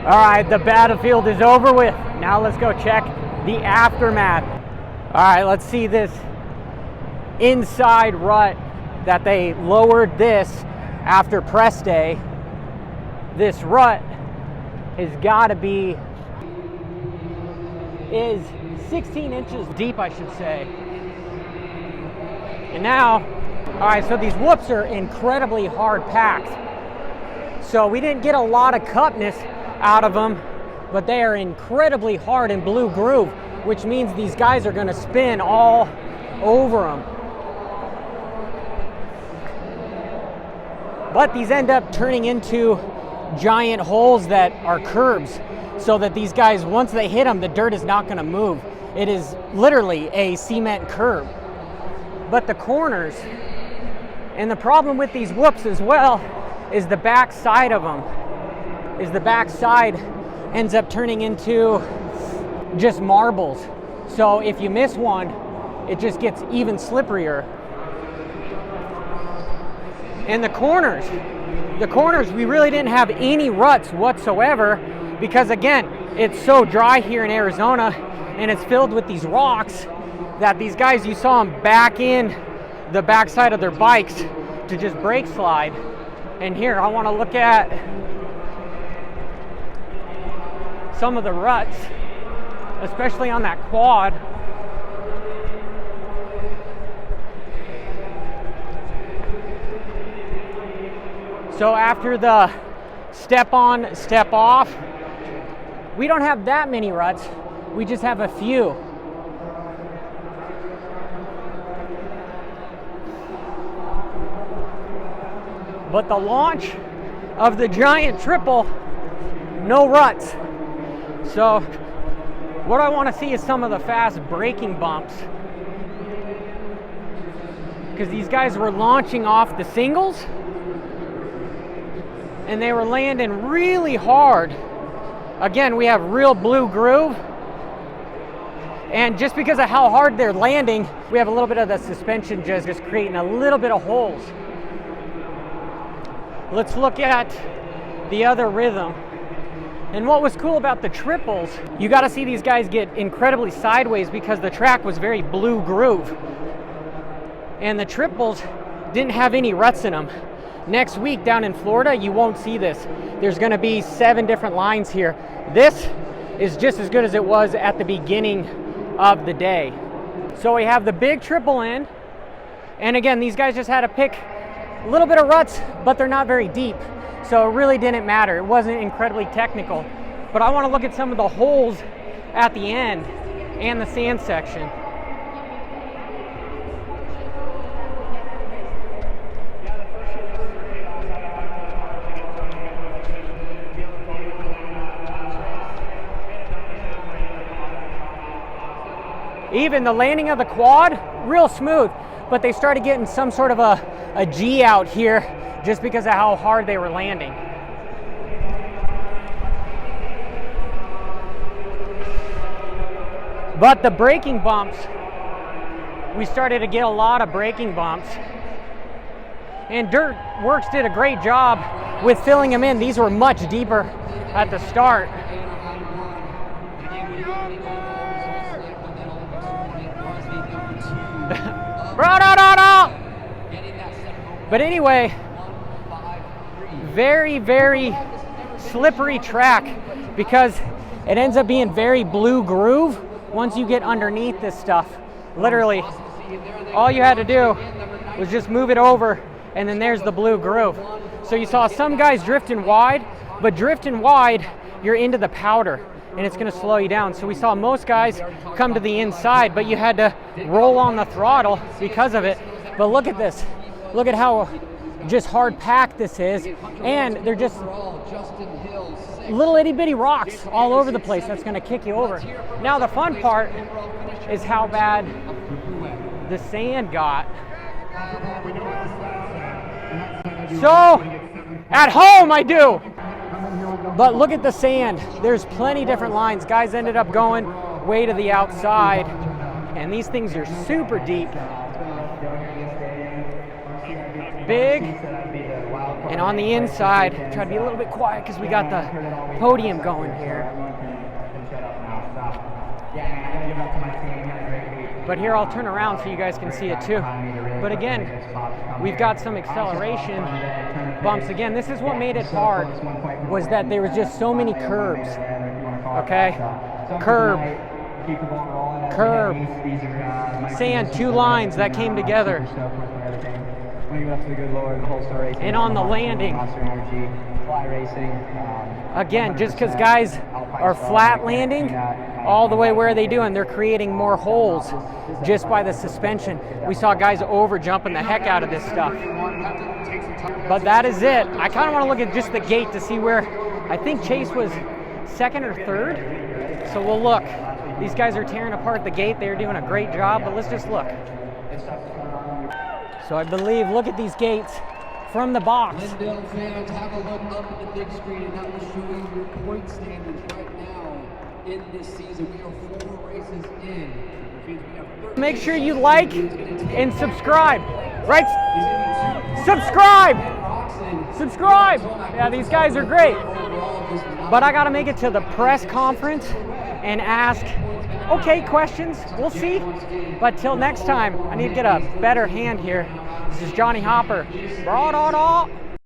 All right, the battlefield is over with. Now let's go check the aftermath. All right, let's see this inside rut that they lowered this after press day. This rut has got to be, is 16 inches deep, I should say. And now, all right, so these whoops are incredibly hard packed. So we didn't get a lot of cupness out of them, but they are incredibly hard and blue groove, which means these guys are gonna spin all over them. But these end up turning into giant holes that are curbs, so that these guys, once they hit them, the dirt is not gonna move. It is literally a cement curb. But the corners, and the problem with these whoops as well, is the back side of them. The back side ends up turning into just marbles. So if you miss one, it just gets even slipperier. And the corners, we really didn't have any ruts whatsoever, because again, it's so dry here in Arizona, and it's filled with these rocks that these guys, you saw them back in the backside of their bikes to just brake slide. And here, I want to look at some of the ruts, especially on that quad. So after the step on, step off, we don't have that many ruts, we just have a few. But the launch of the giant triple, no ruts. So what I want to see is some of the fast braking bumps, because these guys were launching off the singles and they were landing really hard. Again, we have real blue groove, and just because of how hard they're landing, we have a little bit of the suspension just creating a little bit of holes. Let's look at the other rhythm. And what was cool about the triples, you got to see these guys get incredibly sideways because the track was very blue groove. And the triples didn't have any ruts in them. Next week down in Florida, you won't see this. There's going to be 7 different lines here. This is just as good as it was at the beginning of the day. So we have the big triple in. And again, these guys just had to pick a little bit of ruts, but they're not very deep. So it really didn't matter. It wasn't incredibly technical. But I want to look at some of the holes at the end and the sand section. Even the landing of the quad, real smooth, but they started getting some sort of a G out here just because of how hard they were landing. But the braking bumps, we started to get a lot of braking bumps. And Dirt Works did a great job with filling them in. These were much deeper at the start. But anyway, very, very slippery track because it ends up being very blue groove once you get underneath this stuff. Literally, all you had to do was just move it over and then there's the blue groove. So you saw some guys drifting wide, but drifting wide, you're into the powder and it's gonna slow you down. So we saw most guys come to the inside, but you had to roll on the throttle because of it. But look at this. Look at how just hard packed this is. And they're just little itty bitty rocks all over the place. That's gonna kick you over. Now the fun part is how bad the sand got. So at home I do. But look at the sand. There's plenty different lines. Guys ended up going way to the outside. And these things are super deep. Big And on the inside, try to be a little bit quiet because we got the podium going here. But here I'll turn around so you guys can see it too. But again, we've got some acceleration bumps. Again, this is what made it hard, was that there was just so many curbs. Okay? Curb, curb, sand, two lines that came together. And on the landing, again, just because guys are flat landing all the way where they do, and they're creating more holes just by the suspension. We saw guys over jumping the heck out of this stuff. But that is it. I kind of want to look at just the gate to see where, I think Chase was second or third. So we'll look. These guys are tearing apart the gate. They're doing a great job, but let's just look. So I believe, look at these gates from the box. Glendale fans, have a look up at the big screen, and that will show you your point standings right now in this season. We are 4 races in. Make sure you like and subscribe. Right? Subscribe! Subscribe! Yeah, these guys are great. But I got to make it to the press conference and ask, okay, questions. We'll see. But till next time, I need to get a better hand here. This is Johnny Hopper. Bra-da-da.